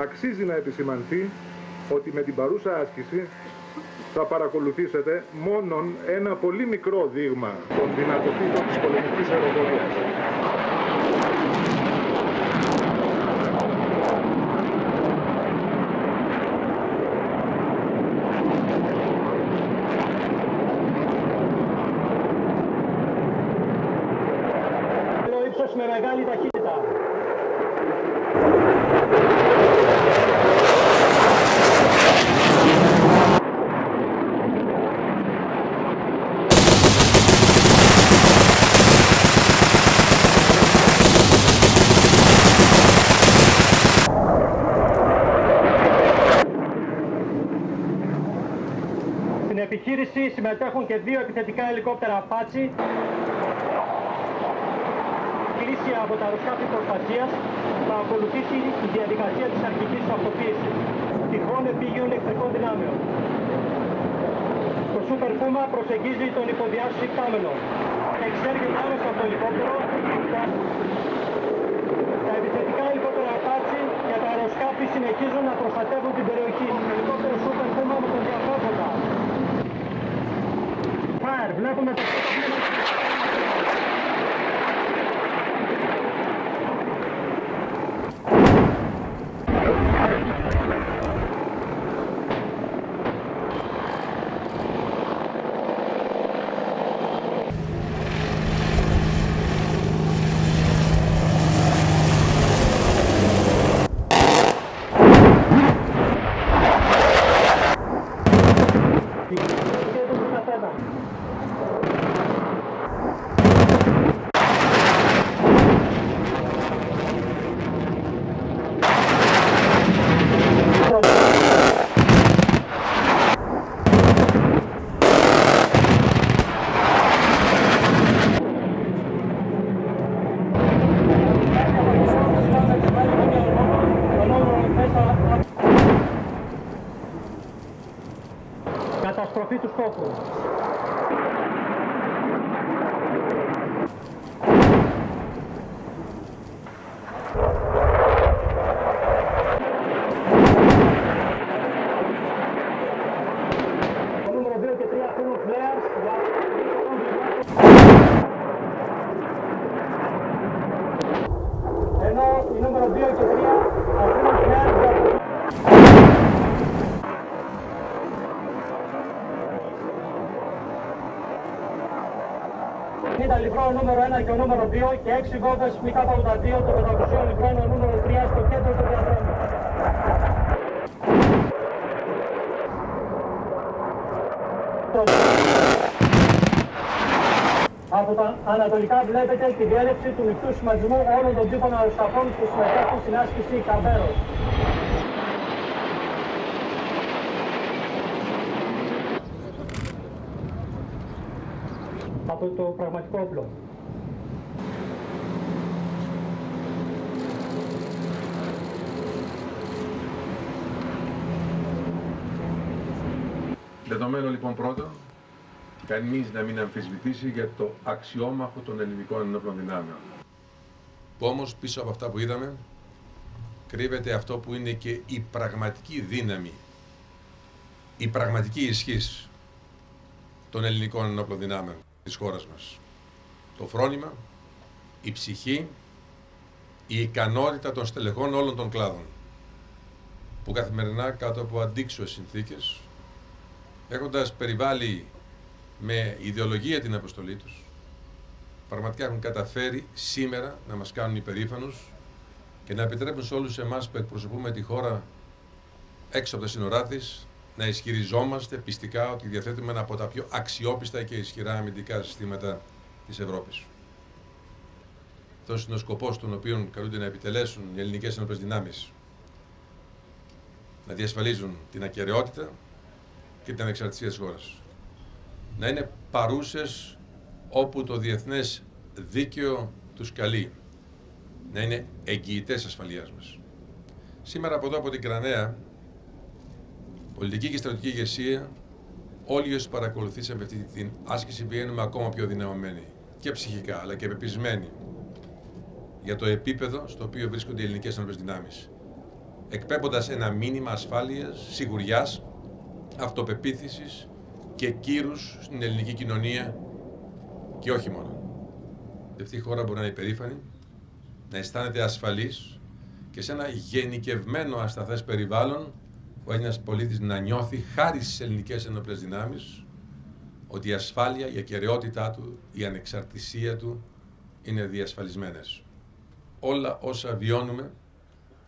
αξίζει να επισημανθεί ότι με την παρούσα άσκηση θα παρακολουθήσετε μόνον ένα πολύ μικρό δείγμα των δυνατοτήτων της πολεμικής αεροπορίας. Το ύψος με μεγάλη ταχύτητα. Στην επιχείρηση συμμετέχουν και 2 επιθετικά ελικόπτερα Apache. Κλείσει από τα αεροσκάφη προστασίας θα ακολουθήσει η διαδικασία της αρχικής ταυτοποίησης τυχών επίγειων ηλεκτρικών δυνάμεων. Το Super Puma προσεγγίζει τον υποδιάστη υπτάμενο. Εξέρχεται άμεσα από το ελικόπτερο. Τα επιθετικά ελικόπτερα Apache και τα αεροσκάφη συνεχίζουν να προστατεύουν την περιοχή. Το ελικόπτερο Super Puma με τον διαφράγοντα. Fire, βλέπουμε το καταστροφή του στόχου. Το νούμερο 2 και 3 αφήνουν φλέαρς. Ενώ οι νούμερο 2 και 3 αφήνουν φλέαρς. Ήταν λιβρό νούμερο 1 και ο νούμερο 2 και 6 βόμβες MK82 το 500 λιβρό ο νούμερο 3 στο κέντρο του διαδρόμου. Από τα ανατολικά βλέπετε τη διέλευση του μεικτού σχηματισμού όλων των τύπων αεροσκαφών που συμμετέχουν στην άσκηση Καρβέρος. Από το πραγματικό όπλο. Δεδομένο λοιπόν πρώτον, κανείς να μην αμφισβητήσει για το αξιόμαχο των ελληνικών ενόπλων δυνάμεων. Που όμως πίσω από αυτά που είδαμε, κρύβεται αυτό που είναι και η πραγματική δύναμη, η πραγματική ισχύς των ελληνικών ενόπλων δυνάμεων της χώρας μας. Το φρόνημα, η ψυχή, η ικανότητα των στελεχών όλων των κλάδων, που καθημερινά κάτω από αντίξωες συνθήκες, έχοντας περιβάλει με ιδεολογία την αποστολή τους, πραγματικά έχουν καταφέρει σήμερα να μας κάνουν υπερήφανους και να επιτρέπουν σε όλους εμάς που εκπροσωπούμε τη χώρα έξω από τα σύνορά της, να ισχυριζόμαστε πιστικά ότι διαθέτουμε ένα από τα πιο αξιόπιστα και ισχυρά αμυντικά συστήματα της Ευρώπης. Αυτός είναι ο σκοπός τον οποίο καλούνται να επιτελέσουν οι ελληνικές ενόπλες δυνάμεις. Να διασφαλίζουν την ακεραιότητα και την ανεξαρτησία της χώρας. Να είναι παρούσες όπου το διεθνές δίκαιο τους καλεί. Να είναι εγγυητές ασφαλείας μας. Σήμερα από εδώ από την Κραναία, πολιτική και στρατιωτική ηγεσία, όλοι όσοι παρακολουθήσαμε αυτή την άσκηση βγαίνουμε ακόμα πιο δυναμωμένοι και ψυχικά αλλά και πεπισμένοι για το επίπεδο στο οποίο βρίσκονται οι ελληνικές ενόπλες δυνάμεις. εκπέμποντας ένα μήνυμα ασφάλειας, σιγουριάς, αυτοπεποίθησης και κύρους στην ελληνική κοινωνία και όχι μόνο. Αυτή η χώρα μπορεί να είναι υπερήφανη, να αισθάνεται ασφαλής και σε ένα γενικευμένο ασταθές περιβάλλον ο Έλληνας πολίτης να νιώθει, χάρη στις ελληνικές ενόπλες δυνάμεις, ότι η ασφάλεια, η ακεραιότητά του, η ανεξαρτησία του είναι διασφαλισμένες. Όλα όσα βιώνουμε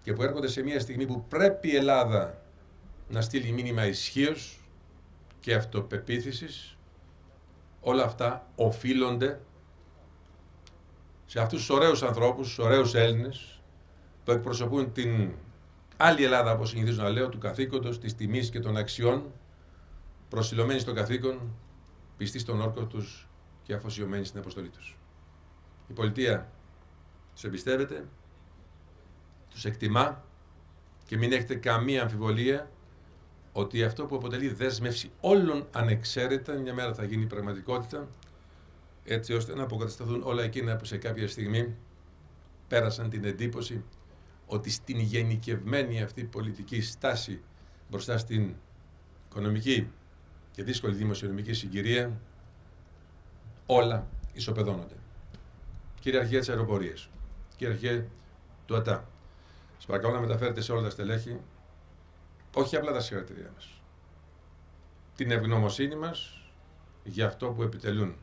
και που έρχονται σε μια στιγμή που πρέπει η Ελλάδα να στείλει μήνυμα ισχύως και αυτοπεποίθησης, όλα αυτά οφείλονται σε αυτούς τους ωραίους ανθρώπους, τους ωραίους Έλληνες που εκπροσωπούν την άλλη Ελλάδα, όπως συνηθίζω να λέω, του καθήκοντος, της τιμής και των αξιών, προσιλωμένοι στο καθήκον, πιστοί στον όρκο τους και αφοσιωμένοι στην αποστολή τους. Η πολιτεία τους εμπιστεύεται, τους εκτιμά και μην έχετε καμία αμφιβολία ότι αυτό που αποτελεί δέσμευση όλων ανεξαίρετα μια μέρα θα γίνει πραγματικότητα, έτσι ώστε να αποκατασταθούν όλα εκείνα που σε κάποια στιγμή πέρασαν την εντύπωση ότι στην γενικευμένη αυτή πολιτική στάση μπροστά στην οικονομική και δύσκολη δημοσιονομική συγκυρία όλα ισοπεδώνονται. Κύριε Αρχηγέ της Αεροπορίας, κύριε Αρχηγέ του ΑΤΑ, σας παρακαλώ να μεταφέρετε σε όλα τα στελέχη όχι απλά τα συγχαρητήριά μας, την ευγνωμοσύνη μας για αυτό που επιτελούν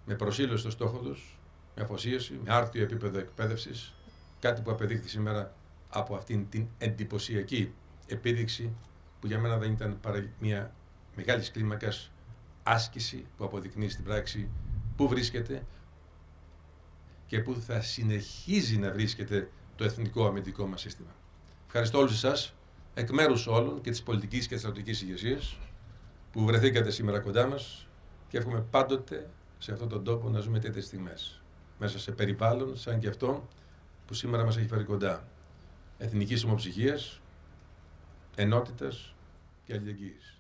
με προσήλωση στο στόχο τους, με αφοσίωση, με άρτιο επίπεδο εκπαίδευσης, κάτι που απεδείχθη σήμερα από αυτήν την εντυπωσιακή επίδειξη που για μένα δεν ήταν παρά μια μεγάλης κλίμακας άσκηση που αποδεικνύει στην πράξη πού βρίσκεται και πού θα συνεχίζει να βρίσκεται το εθνικό αμυντικό μας σύστημα. Ευχαριστώ όλους εσάς, εκ μέρους όλων και της πολιτικής και της στρατιωτικής ηγεσίας που βρεθήκατε σήμερα κοντά μας και εύχομαι πάντοτε σε αυτόν τον τόπο να ζούμε τέτοιες στιγμές. Μέσα σε περιβάλλον σαν και αυτό που σήμερα μας έχει φέρει κοντά. Εθνικής ομοψυχίας, ενότητας και αλληλεγγύης.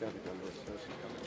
Κάτι καλό σας.